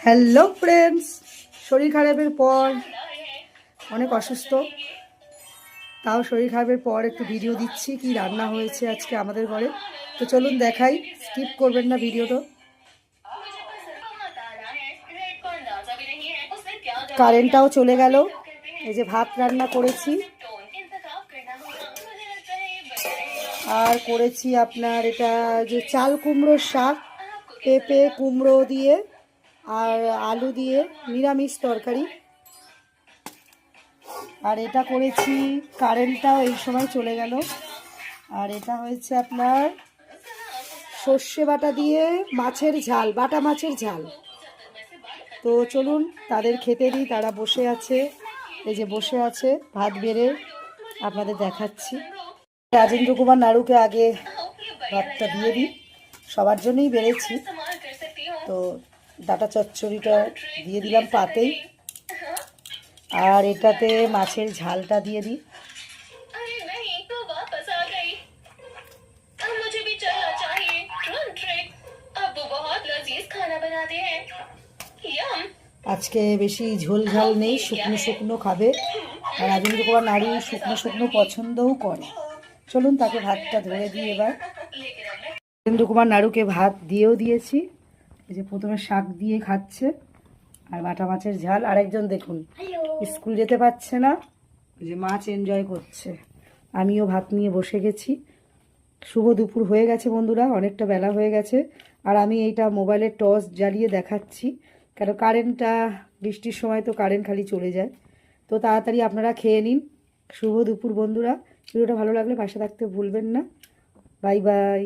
Hello friends, শরীর খারাপের পর অনেক অসুস্থ, তাও শরীর খারাপের পর একটু ভিডিও দিচ্ছি কি রান্না হয়েছে আজকে আমাদের ঘরে। তো চলুন দেখাই, স্কিপ করবেন না ভিডিওটা। কারেন্টটাও চলে গেল। এই যে ভাত রান্না করেছি, আর করেছি আপনার এটা যে চাল কুমড়োর শাক, পেঁপে কুমড়ো দিয়ে আর আলু দিয়ে নিরামিষ তরকারি। আর এটা করেছি, কারেন্টটাও এই সময় চলে গেল। আর এটা হয়েছে আপনার সর্ষে বাটা দিয়ে মাছের ঝাল, বাটা মাছের ঝাল। তো চলুন তাদের খেতে দিই, তারা বসে আছে, এই যে বসে আছে ভাত বেড়ে আপনাদের দেখাচ্ছি। রাজেন্দ্র কুমার নাড়ুকে আগে ভাতটা দিয়ে দিই, সবার জন্যই বেড়েছি। তো ডাটা চচ্চড়িটা দিয়ে দিলাম পাতেই, আর এটাতে মাছের ঝালটা দিয়ে দিই। আজকে বেশি ঝোল ঝাল নেই, শুকনো শুকনো খাবে। আর রাজেন্দ্র কুমার নাড়ু শুকনো শুকনো পছন্দও করে। চলুন তাকে ভাতটা ধরে দিই এবার। রাজেন্দ্র কুমার নাড়ুকে ভাত দিয়েও দিয়েছি, এই যে প্রথমে শাক দিয়ে খাচ্ছে আর বাটা মাছের ঝাল। আরেকজন দেখুন স্কুল যেতে পারছে না, যে মাছ এনজয় করছে। আমিও ভাত নিয়ে বসে গেছি। শুভ দুপুর হয়ে গেছে বন্ধুরা, অনেকটা বেলা হয়ে গেছে। আর আমি এইটা মোবাইলের টর্চ জ্বালিয়ে দেখাচ্ছি, কারণ কারেন্টটা বৃষ্টির সময় তো কারেন্ট খালি চলে যায়। তো তাড়াতাড়ি আপনারা খেয়ে নিন। শুভ দুপুর বন্ধুরা, ভিডিওটা ভালো লাগলে পাশে থাকতে ভুলবেন না। Bye bye.